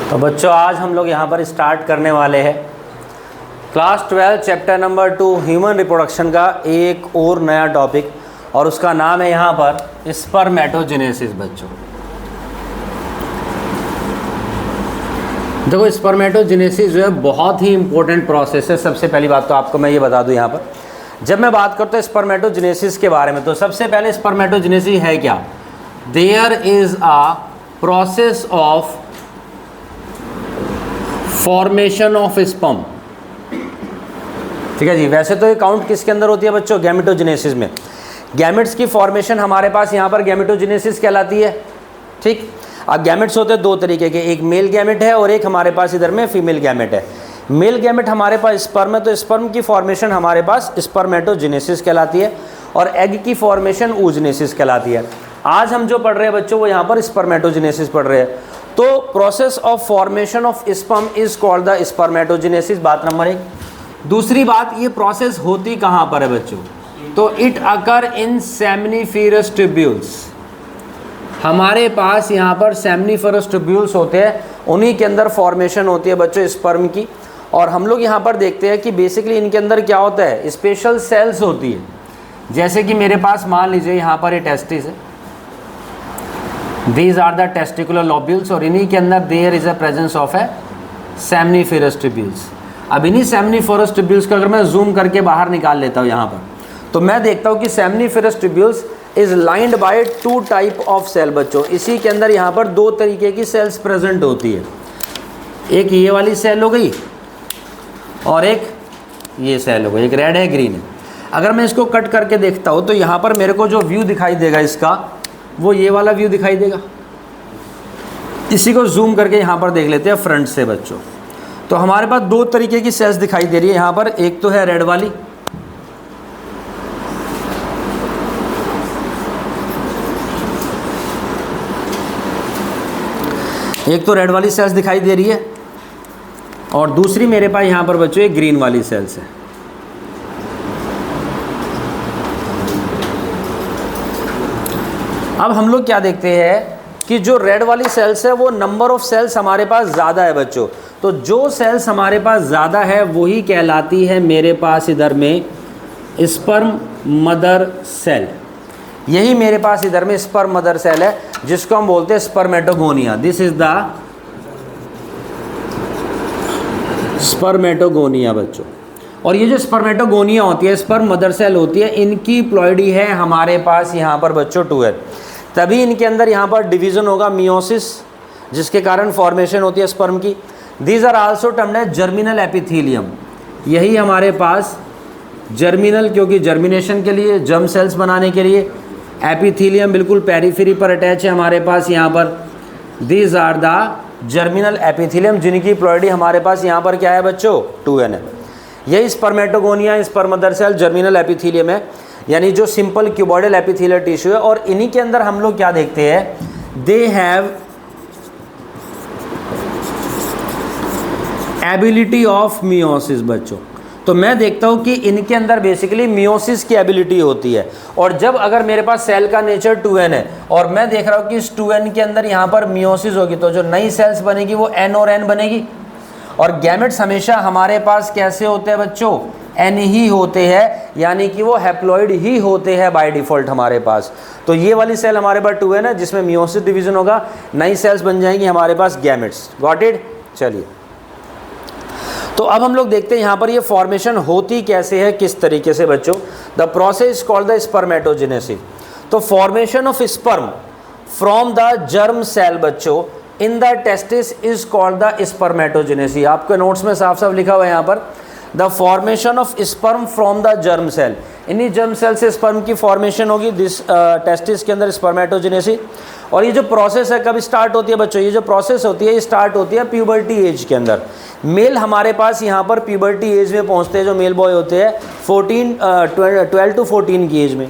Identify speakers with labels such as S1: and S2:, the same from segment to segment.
S1: तो बच्चों आज हम लोग यहाँ पर स्टार्ट करने वाले हैं class 12 chapter number 2 human reproduction का एक और नया टॉपिक, और उसका नाम है यहाँ पर स्पर्मेटोजेनेसिस। बच्चों देखो, स्पर्मेटोजेनेसिस जो है बहुत ही इंपॉर्टेंट प्रोसेस है। सबसे पहली बात तो आपको मैं ये बता दूँ, यहाँ पर जब मैं बात करता हूँ स्पर्मेटोजेनेसिस के बारे में, तो सबसे पहले स्पर्मेटोजेनेसिस है क्या? There is a process of formation of sperm. ठीक है जी। वैसे तो ये काउंट किसके अंदर होती है बच्चों? गैमेटोजेनेसिस में। गैमेट्स की फॉर्मेशन हमारे पास यहाँ पर गैमेटोजेनेसिस कहलाती है। ठीक। अब गैमेट्स होते हैं दो तरीके के, एक मेल गैमेट है और एक हमारे पास इधर में फीमेल गैमेट है। मेल गैमेट हमारे पास स्पर्म है, तो स्पर्म की फॉर्मेशन हमारे पास स्पर्मेटोजेनेसिस कहलाती है, और एग की फॉर्मेशन oogenesis कहलाती है। आज हम जो पढ़ रहे हैं बच्चों वो यहाँ पर स्पर्मेटोजेनेसिस पढ़ रहे हैं। तो process of formation of sperm is called the spermatogenesis, बात नंबर 1। दूसरी बात, ये प्रोसेस होती कहाँ पर है बच्चों? तो it occur in seminiferous tubules. हमारे पास यहाँ पर सेमनीफेरस ट्यूब्यूल्स होते हैं, उन्हीं के अंदर फॉर्मेशन होती है बच्चों स्पर्म की। और हम लोग यहाँ पर देखते हैं कि बेसिकली इनके अंदर क्या होता है, स्पेशल सेल्स होती है। जैसे कि मेरे पास मान लीजिए यहाँ पर ये टेस्टिस है, these are the testicular lobules, और इन्हीं के अंदर there is a presence of a seminiferous tubules. अब इन्हीं सेमनीफेरस ट्यूब्यूल्स को अगर मैं जूम करके बाहर निकाल लेता हूँ यहाँ पर, तो मैं देखता हूँ कि seminiferous tubules is lined by 2 type of cell. बच्चों इसी के अंदर यहाँ पर 2 तरीके की सेल्स प्रेजेंट होती है। एक ये वाली सेल हो गई और एक ये सेल हो गई, एक रेड है ग्रीन है। अगर मैं इसको कट करके देखता हूँ तो यहाँ पर मेरे को जो व्यू दिखाई देगा इसका, वो ये वाला व्यू दिखाई देगा। इसी को जूम करके यहाँ पर देख लेते हैं फ्रंट से बच्चों। तो हमारे पास 2 तरीके की सेल्स दिखाई दे रही है यहाँ पर। एक तो है रेड वाली, एक तो रेड वाली सेल्स दिखाई दे रही है, और दूसरी मेरे पास यहाँ पर बच्चों एक ग्रीन वाली सेल्स है। अब हम लोग क्या देखते हैं कि जो रेड वाली सेल्स है वो नंबर ऑफ सेल्स हमारे पास ज़्यादा है बच्चों। तो जो सेल्स हमारे पास ज़्यादा है वही कहलाती है मेरे पास इधर में स्पर्म मदर सेल। यही मेरे पास इधर में स्पर्म मदर सेल है, जिसको हम बोलते हैं spermatogonia. This is the spermatogonia बच्चों। और ये जो स्पर्मेटोगोनिया होती है, स्पर्म मदर सेल होती है, इनकी प्लॉइडी है हमारे पास यहाँ पर बच्चों 2 है। तभी इनके अंदर यहाँ पर डिवीज़न होगा मियोसिस, जिसके कारण फॉर्मेशन होती है स्पर्म की। These are also termed as germinal epithelium. यही हमारे पास जर्मिनल, क्योंकि जर्मिनेशन के लिए, जर्म सेल्स बनाने के लिए। एपिथीलियम बिल्कुल पेरीफेरी पर अटैच है हमारे पास यहाँ पर। These are the germinal epithelium, जिनकी प्लॉइडी हमारे पास यहाँ पर क्या है बच्चों? 2n है। यही spermatogonia, sperm mother cell, germinal epithelium है, यानी जो सिंपल क्यूबॉइडल एपिथेलियल टिश्यू है। और इन्हीं के अंदर हम लोग क्या देखते हैं, they have ability of meiosis बच्चों। तो मैं देखता हूँ कि इनके अंदर बेसिकली मियोसिस की एबिलिटी होती है। और जब अगर मेरे पास सेल का नेचर 2n है और मैं देख रहा हूँ कि इस 2n के अंदर यहाँ पर मियोसिस होगी, तो जो नई सेल्स बनेगी वो n और n बनेगी। और गैमेट्स हमेशा हमारे पास कैसे होते हैं बच्चों? n ही होते हैं, यानी कि वो हैप्लॉइड ही होते हैं बाय डिफ़ॉल्ट हमारे पास। तो ये वाली सेल हमारे पास 2n है, जिसमें मियोसिस डिवीजन होगा, नई सेल्स बन जाएंगी हमारे पास गैमेट्स। Got it? चलिए, तो अब हम लोग देखते हैं यहाँ पर ये फॉर्मेशन होती कैसे है, किस तरीके से बच्चों। The process called the spermatogenesis. तो formation of sperm from the germ cell बच्चों in the testis is called the spermatogenesis. आपके नोट्स में साफ साफ लिखा हुआ है यहाँ पर, the formation of sperm from the germ cell. इन्हीं जर्म सेल से स्पर्म की फॉर्मेशन होगी, दिस टेस्टिस के अंदर स्पर्मेटोजेनेसिस। और ये जो प्रोसेस है कब स्टार्ट होती है बच्चों? ये जो प्रोसेस होती है ये स्टार्ट होती है प्यूबर्टी एज के अंदर। मेल हमारे पास यहाँ पर प्यूबर्टी एज में पहुँचते हैं, जो मेल बॉय होते हैं 12 to 14 की एज में,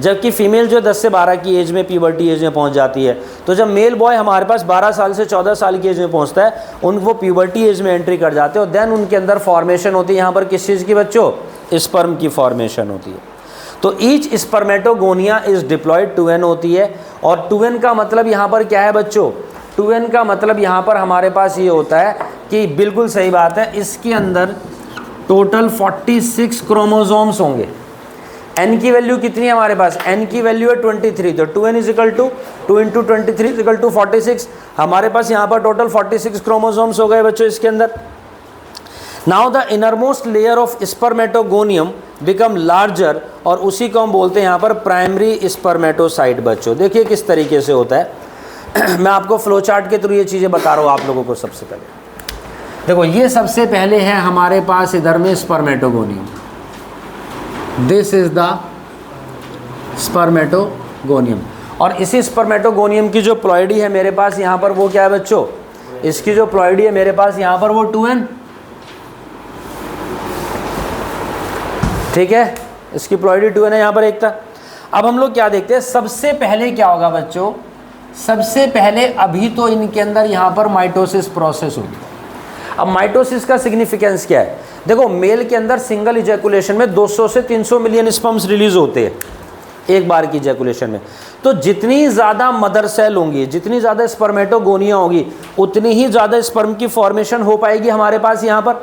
S1: जबकि फीमेल जो 10 से 12 की एज में प्यूबर्टी एज में पहुंच जाती है। तो जब मेल बॉय हमारे पास 12 साल से 14 साल की एज में पहुंचता है, वो प्यूबर्टी एज में एंट्री कर जाते हैं, और देन उनके अंदर फॉर्मेशन होती है यहाँ पर किस चीज़ की बच्चों? स्पर्म की फॉर्मेशन होती है। तो each spermatogonia is diploid 2n होती है, और 2n का मतलब यहाँ पर क्या है बच्चों? 2n का मतलब यहाँ पर हमारे पास ये होता है कि बिल्कुल सही बात है, इसके अंदर टोटल 46 क्रोमोसोम्स होंगे। n की वैल्यू कितनी है हमारे पास, n की वैल्यू है 23, तो 2n is equal to 2 into 23 is equal to 46। हमारे पास यहाँ पर टोटल 46 क्रोमोसोम्स हो गए बच्चों इसके अंदर। Now the innermost layer of spermatogonium become larger, और उसी को हम बोलते हैं यहाँ पर प्राइमरी स्पर्मेटोसाइट बच्चों। देखिए किस तरीके से होता है मैं आपको फ्लो चार्ट के थ्रू ये चीज़ें बता रहा हूँ आप लोगों को। सबसे पहले देखो, ये सबसे पहले है हमारे पास इधर में spermatogonium, this is the spermatogonium. और इसी स्पर्मेटोगोनियम की जो प्लॉइडी है मेरे पास यहाँ पर वो क्या है बच्चों, इसकी जो प्लॉइडी है मेरे पास यहाँ पर वो 2n, ठीक है, इसकी प्लॉइडी 2n है यहाँ पर एक था। अब हम लोग क्या देखते हैं, सबसे पहले क्या होगा बच्चों, सबसे पहले अभी तो इनके अंदर यहाँ पर माइटोसिस प्रोसेस होगी। अब माइटोसिस का सिग्निफिकेंस क्या है, देखो मेल के अंदर सिंगल इजैकुलेशन में 200 से 300 मिलियन स्पर्म्स रिलीज होते हैं एक बार की इजैकुलेशन में। तो जितनी ज़्यादा मदर सेल होंगी, जितनी ज़्यादा स्पर्मेटोगोनिया होगी, उतनी ही ज़्यादा स्पर्म की फॉर्मेशन हो पाएगी हमारे पास यहाँ पर।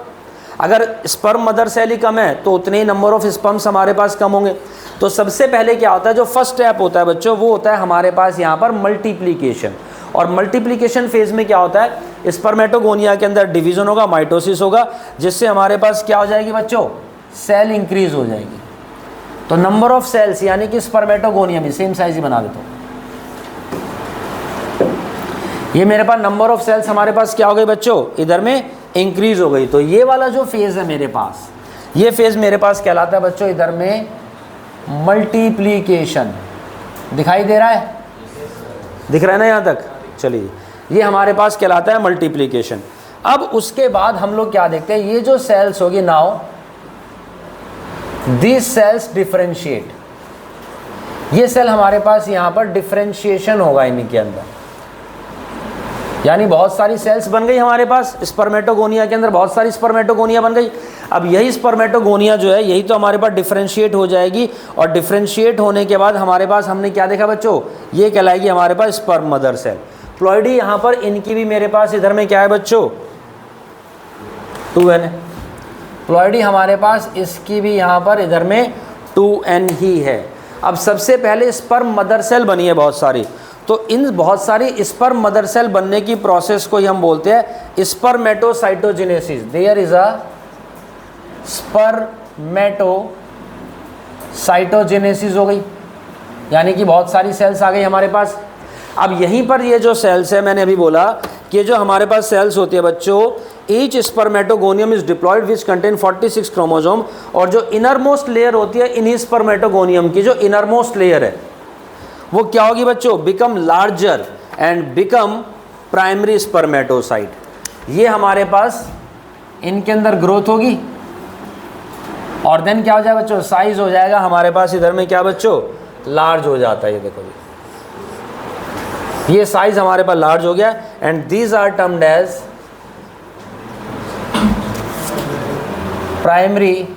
S1: अगर स्पर्म मदर सेल ही कम है तो उतने ही नंबर ऑफ स्पर्म्स हमारे पास कम होंगे। तो सबसे पहले क्या होता है, जो फर्स्ट स्टेप होता है बच्चों, वो होता है हमारे पास यहाँ पर मल्टीप्लिकेशन। और मल्टीप्लिकेशन फेज में क्या होता है, स्पर्मेटोगोनिया के अंदर डिवीजन होगा, माइटोसिस होगा, जिससे हमारे पास क्या हो जाएगी बच्चों, सेल इंक्रीज हो जाएगी। तो नंबर ऑफ सेल्स यानी कि स्पर्मेटोगोनिया में सेम साइज ही बना देता हूँ, ये मेरे पास नंबर ऑफ सेल्स हमारे पास क्या हो गई बच्चों, इधर में इंक्रीज हो गई। तो ये वाला जो फेज है मेरे पास, ये फेज मेरे पास कहलाता है बच्चों इधर में मल्टीप्लिकेशन। दिखाई दे रहा है, दिख रहा है ना यहाँ तक, चलिए ये हमारे पास कहलाता है मल्टीप्लिकेशन। अब उसके बाद हम लोग क्या देखते हैं, ये जो सेल्स होगी नाउ दिस सेल्स डिफरेंशिएट, ये सेल हमारे पास यहाँ पर डिफरेंशिएशन होगा इनके अंदर, यानी बहुत सारी सेल्स बन गई हमारे पास स्पर्मेटोगोनिया के अंदर, बहुत सारी स्पर्मेटोगोनिया बन गई। अब यही स्पर्मेटोगोनिया जो है यही तो हमारे पास डिफरेंशिएट हो जाएगी, और डिफरेंशिएट होने के बाद हमारे पास हमने क्या देखा बच्चों, ये कहलाएगी हमारे पास स्पर्म मदर सेल। प्लॉइडी यहाँ पर इनकी भी मेरे पास इधर में क्या है बच्चों, 2n है। प्लॉइडी हमारे पास इसकी भी यहाँ पर इधर में 2n ही है। अब सबसे पहले स्पर्म मदर सेल बनी है बहुत सारी, तो इन बहुत सारी स्पर्म मदर सेल बनने की प्रोसेस को ही हम बोलते हैं spermatocytogenesis. There is a spermatocytogenesis हो गई, यानी कि बहुत सारी सेल्स आ गई हमारे पास। अब यहीं पर ये जो सेल्स है, मैंने अभी बोला कि जो हमारे पास सेल्स होती है बच्चों, each spermatogonium is diploid which contain 46 chromosome, और जो इनर मोस्ट लेयर होती है इन्हीं स्पर्मेटोगोनियम की, जो इनर मोस्ट लेयर है वो क्या होगी बच्चों, become larger and become primary spermatocyte. ये हमारे पास इनके अंदर ग्रोथ होगी, और देन क्या हो जाएगा बच्चों, साइज हो जाएगा हमारे पास इधर में क्या बच्चों, लार्ज हो जाता है। ये देखो ये साइज हमारे पास लार्ज हो गया, and these are termed as primary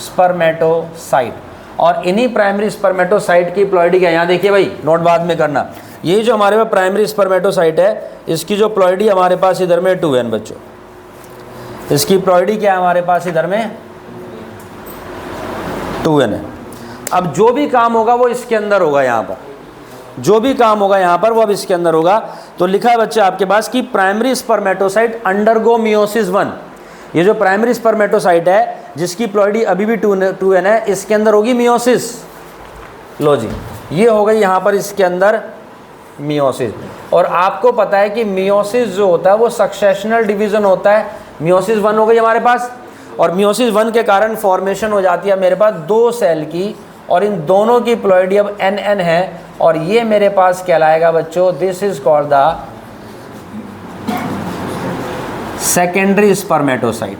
S1: spermatocyte. और इन्हीं प्राइमरी स्पर्मेटोसाइट की प्लॉइडी क्या, यहाँ देखिए भाई, नोट बाद में करना, ये जो हमारे पास प्राइमरी स्पर्मेटोसाइट है इसकी जो प्लॉइडी हमारे पास इधर में 2n बच्चों, इसकी प्लॉइडी क्या है हमारे पास इधर में 2n है। अब जो भी काम होगा वो इसके अंदर होगा, यहाँ पर जो भी काम होगा यहाँ पर वो अब इसके अंदर होगा। तो लिखा है बच्चे आपके पास कि प्राइमरी स्पर्मेटोसाइट अंडरगो मियोसिस 1। ये जो प्राइमरी स्पर्मेटोसाइट है जिसकी प्लॉइडी अभी भी 2n है, इसके अंदर होगी मियोसिस। लो जी, ये हो गई यहाँ पर इसके अंदर मियोसिस। और आपको पता है कि मियोसिस जो होता है वो सक्सेशनल डिवीजन होता है। मियोसिस 1 हो गई हमारे पास, और मियोसिस 1 के कारण फॉर्मेशन हो जाती है मेरे पास 2 सेल की, और इन दोनों की प्लॉइडी अब n है, और ये मेरे पास कहलाएगा बच्चों, this is called the secondary spermatocyte.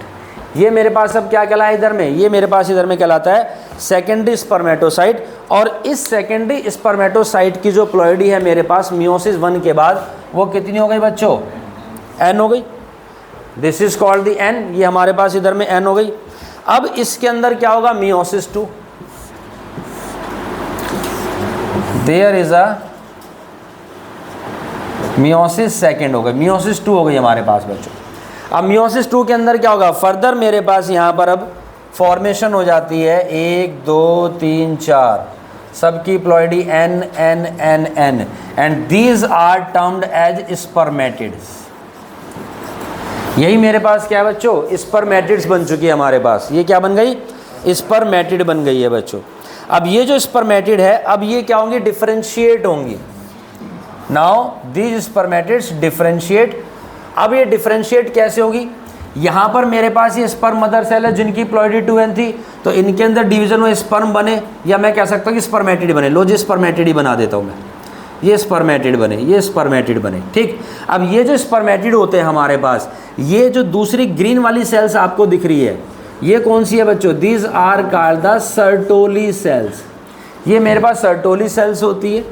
S1: ये मेरे पास अब क्या कहलाए इधर में, ये मेरे पास इधर में कहलाता है सेकेंडरी स्पर्मेटोसाइट। और इस सेकेंडरी स्पर्मेटोसाइट की जो प्लॉइडी है मेरे पास मियोसिस 1 के बाद वो कितनी हो गई बच्चों, n हो गई। This is called the n, ये हमारे पास इधर में n हो गई। अब इसके अंदर क्या होगा, meiosis 2। There is a meiosis second हो गई, मियोसिस 2 हो गई हमारे पास बच्चों। अब मियोसिस 2 के अंदर क्या होगा, फर्दर मेरे पास यहाँ पर अब फॉर्मेशन हो जाती है 1 2 3 4 सबकी ploidy n n n n and these are termed as spermatids. यही मेरे पास क्या है बच्चों, स्पर्मेटिड्स बन चुकी है हमारे पास। ये क्या बन गई, स्पर्मेटिड बन गई है बच्चों। अब ये जो स्पर्मेटिड है, अब ये क्या होंगी, डिफरेंशिएट होंगी। Now these spermatids differentiate. अब ये डिफरेंशिएट कैसे होगी, यहाँ पर मेरे पास ये स्पर्म मदर सेल है जिनकी प्लॉइडी 2n थी, तो इनके अंदर डिवीजन हुए स्पर्म बने, या मैं कह सकता हूँ कि स्पर्मेटिड बने। लो जी स्पर्मेटिड ही बना देता हूँ मैं, ये स्पर्मेटिड बने, ये स्पर्मेटिड बने, ठीक। अब ये जो स्पर्मेटिड होते हैं हमारे पास, ये जो दूसरी ग्रीन वाली सेल्स आपको दिख रही है, ये कौन सी है बच्चों, these are called the Sertoli cells. ये मेरे पास सर्टोली सेल्स होती है,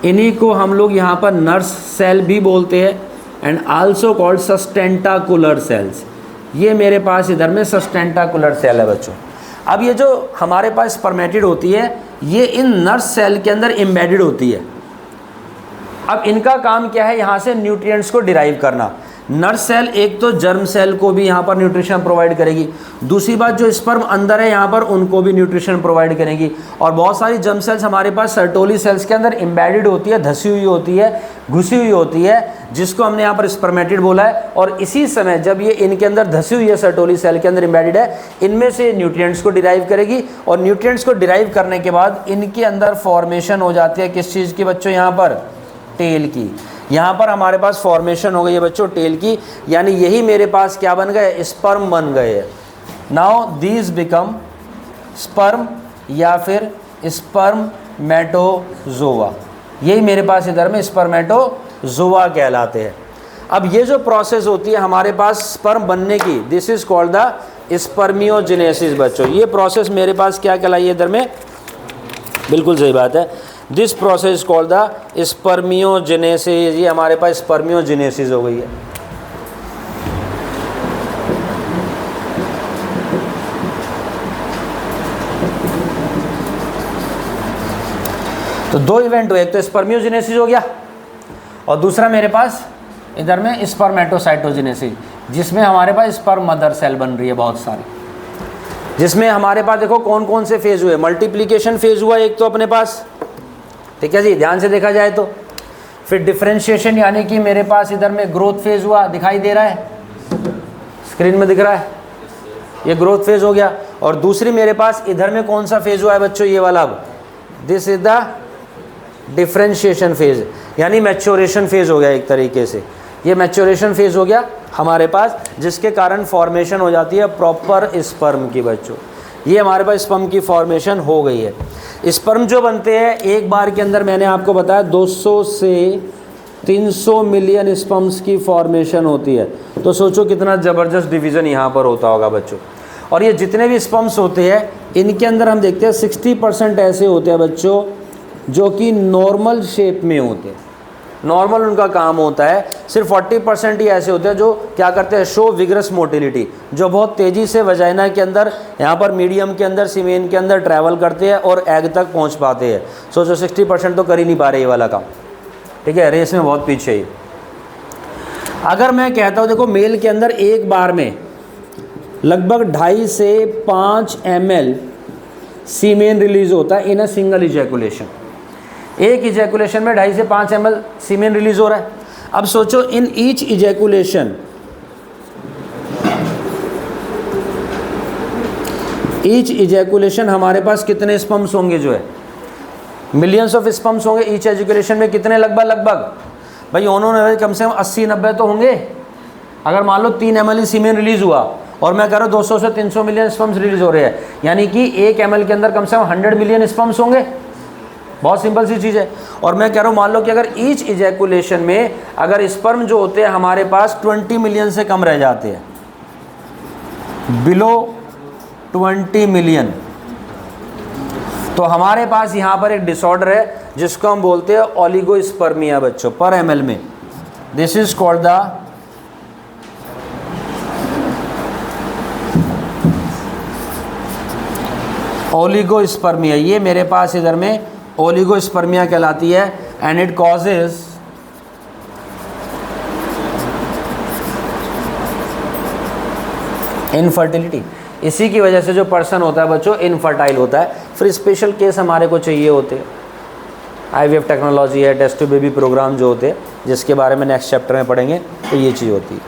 S1: इन्हीं को हम लोग यहाँ पर नर्स सेल भी बोलते हैं, एंड आल्सो कॉल्ड सस्टेंटाकुलर सेल्स। ये मेरे पास इधर में सस्टेंटाकुलर सेल है बच्चों। अब ये जो हमारे पास स्पर्मेटिड होती है, ये इन नर्स सेल के अंदर एम्बेडेड होती है। अब इनका काम क्या है, यहाँ से न्यूट्रिएंट्स को डिराइव करना। नर्स सेल एक तो जर्म सेल को भी यहाँ पर न्यूट्रिशन प्रोवाइड करेगी, दूसरी बात जो स्पर्म अंदर है यहाँ पर उनको भी न्यूट्रिशन प्रोवाइड करेगी, और बहुत सारी जर्म सेल्स हमारे पास सर्टोली सेल्स के अंदर एम्बेडेड होती है, धसी हुई होती है, घुसी हुई होती है, जिसको हमने यहाँ पर स्पर्मेटिड बोला है। और इसी समय जब ये इनके अंदर धसी हुई है, सर्टोली सेल के अंदर एम्बेडेड है, इनमें से न्यूट्रिएंट्स को डिराइव करेगी, और न्यूट्रिएंट्स को डिराइव करने के बाद इनके अंदर फॉर्मेशन हो जाती है किस चीज़ की बच्चों, यहाँ पर टेल की। यहाँ पर हमारे पास फॉर्मेशन हो गई है बच्चों टेल की, यानी यही मेरे पास क्या बन गए, स्पर्म बन गए। नाउ दीज बिकम स्पर्म या फिर स्पर्मेटोजोआ। यही मेरे पास इधर में स्पर्मेटोजोआ कहलाते हैं। अब ये जो प्रोसेस होती है हमारे पास स्पर्म बनने की, this is called the spermiogenesis बच्चों। ये प्रोसेस मेरे पास क्या कहलाई है इधर में, बिल्कुल सही बात है, this process called the spermiogenesis. ये हमारे पास स्पर्मियोजेनेसिस हो गई है। तो दो इवेंट हुए, एक तो स्पर्मियोजेनेसिस हो गया, और दूसरा मेरे पास इधर में स्पर्मेटोसाइटोजेनेसिस, जिसमें हमारे पास स्पर्म मदर सेल बन रही है बहुत सारी, जिसमें हमारे पास देखो कौन कौन से फेज हुए, मल्टीप्लिकेशन फेज हुआ एक तो अपने पास, ठीक है जी, ध्यान से देखा जाए तो। फिर डिफरेंशिएशन यानी कि मेरे पास इधर में ग्रोथ फेज हुआ, दिखाई दे रहा है, स्क्रीन में दिख रहा है, ये ग्रोथ फेज हो गया। और दूसरी मेरे पास इधर में कौन सा फेज हुआ है बच्चों, ये वाला, अब this is the differentiation phase, यानी मैच्योरेशन फेज हो गया एक तरीके से। ये मैच्योरेशन फेज हो गया हमारे पास, जिसके कारण फॉर्मेशन हो जाती है प्रॉपर स्पर्म की बच्चों। ये हमारे पास स्पर्म की फॉर्मेशन हो गई है। स्पर्म जो बनते हैं एक बार के अंदर, मैंने आपको बताया 200 से 300 मिलियन स्पर्म्स की फॉर्मेशन होती है। तो सोचो कितना ज़बरदस्त डिवीज़न यहाँ पर होता होगा बच्चों। और ये जितने भी स्पर्म्स होते हैं, इनके अंदर हम देखते हैं 60% ऐसे होते हैं बच्चों जो कि नॉर्मल शेप में होते हैं, नॉर्मल उनका काम होता है। सिर्फ 40% ही ऐसे होते हैं जो क्या करते हैं, शो विग्रस मोटिलिटी, जो बहुत तेज़ी से वजाइना के अंदर, यहाँ पर मीडियम के अंदर, सीमेन के अंदर ट्रैवल करते हैं और एग तक पहुँच पाते हैं। सोचो 60% तो कर ही नहीं पा रहे ये वाला काम, ठीक है, रेस में बहुत पीछे ही। अगर मैं कहता हूँ देखो, मेल के अंदर एक बार में लगभग 2.5 से 5 ml सीमेन रिलीज होता है इन अ सिंगल इजैकुलेशन। एक इजैकुलेशन में 2.5 से 5 ml सीमेन रिलीज हो रहा है। अब सोचो इन ईच इजैकुलेशन हमारे पास कितने स्पर्म्स होंगे, जो है मिलियंस ऑफ स्पर्म्स होंगे ईच इजैकुलेशन में। कितने, लगभग भाई उन्होंने कम से कम 80-90 तो होंगे। अगर मान लो 3 ml सीमेन रिलीज हुआ और मैं कह रहा हूँ 200 से 300 मिलियन स्पर्म्स रिलीज हो रहे हैं, यानी कि 1 ml के अंदर कम से कम 100 मिलियन स्पर्म्स होंगे। बहुत सिंपल सी चीज़ है। और मैं कह रहा हूँ मान लो कि अगर ईच इजैकुलेशन में अगर स्पर्म जो होते हैं हमारे पास 20 मिलियन से कम रह जाते हैं, बिलो 20 मिलियन, तो हमारे पास यहाँ पर एक डिसऑर्डर है जिसको हम बोलते हैं ओलिगोस्पर्मिया बच्चों, पर ml में। This is called the oligospermia. ये मेरे पास इधर में ओलिगोस्पर्मिया कहलाती है, एंड इट कॉजेज इनफर्टिलिटी, इसी की वजह से जो पर्सन होता है बच्चों इनफर्टाइल होता है। फिर स्पेशल केस हमारे को चाहिए होते हैं, IVF टेक्नोलॉजी है, टेस्ट टू बेबी प्रोग्राम जो होते हैं, जिसके बारे में नेक्स्ट चैप्टर में पढ़ेंगे, तो ये चीज़ होती है।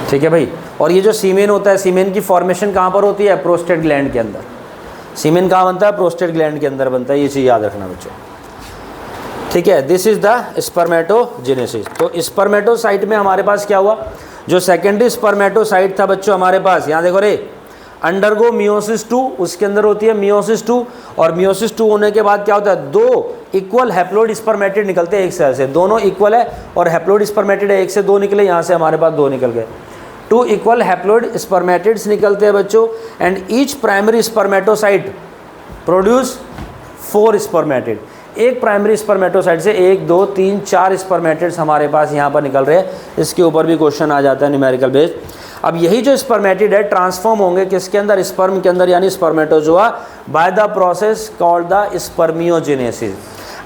S1: ठीक है भाई। और ये जो सीमेन होता है, सीमेन की फॉर्मेशन कहाँ पर होती है? प्रोस्टेट ग्लैंड के अंदर। सीमेन कहाँ बनता है? प्रोस्टेट ग्लैंड के अंदर बनता है, ये चीज़ याद रखना बच्चों। ठीक है, दिस इज द स्पर्मेटोजेनेसिस। तो स्पर्मेटोसाइट में हमारे पास क्या हुआ? जो सेकेंडरी स्पर्मेटोसाइट था बच्चों हमारे पास, यहाँ देखो रे, अंडरगो मियोसिस 2, उसके अंदर होती है मियोसिस 2, और मियोसिस 2 होने के बाद क्या होता है? 2 इक्वल हैप्लोइड स्पर्मेटिड निकलते हैं एक सेल से, दोनों इक्वल है और हैप्लोइड स्पर्मेटिड है, एक से 2 निकले, यहाँ से हमारे पास 2 निकल गए। 2 इक्वल हैप्लोइड स्पर्मेटिड्स निकलते हैं बच्चों, and each primary spermatocyte produce 4 spermatid. एक प्राइमरी स्पर्मेटोसाइट से 1 2 3 4 स्पर्मेटिड्स हमारे पास यहाँ पर निकल रहे हैं। इसके ऊपर भी क्वेश्चन आ जाता है न्यूमेरिकल बेस्ड। अब यही जो स्पर्मेटिड है ट्रांसफॉर्म होंगे किसके अंदर? स्पर्म के अंदर, यानी spermatozoa, by the process called the spermiogenesis.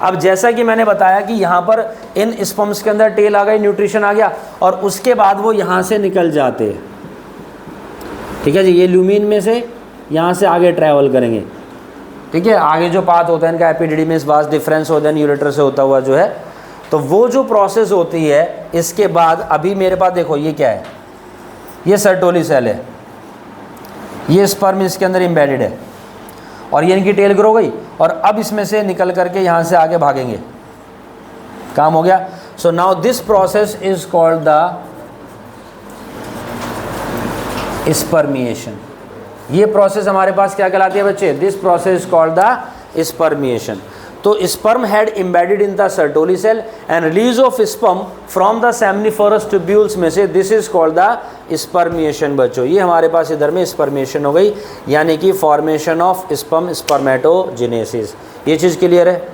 S1: अब जैसा कि मैंने बताया कि यहाँ पर इन स्पर्म्स के अंदर टेल आ गई, न्यूट्रिशन आ गया, और उसके बाद वो यहाँ से निकल जाते हैं। ठीक है जी, ये ल्यूमिन में से यहाँ से आगे ट्रैवल करेंगे। ठीक है, आगे जो पाथ होता है इनका एपिडिडिमिस वास डिफरेंस होता है यूरेटर से होता हुआ जो है, तो वो जो प्रोसेस होती है, इसके बाद अभी मेरे पास देखो ये क्या है? ये सर्टोली सेल है, ये स्पर्म इसके अंदर एम्बेडेड है, और ये इनकी टेल ग्रो गई, और अब इसमें से निकल करके यहाँ से आगे भागेंगे, काम हो गया। So now this process is called the spermiation. ये प्रोसेस हमारे पास क्या कहलाती है बच्चे? This process called the spermiation. तो sperm head embedded in the sertoli cell and release of sperm from the seminiferous tubules में से, this is called the spermiation बच्चों। ये हमारे पास इधर में स्पर्मिएशन हो गई, यानी कि फॉर्मेशन ऑफ स्पर्म, स्पर्मेटोजेनेसिस। ये चीज़ क्लियर है?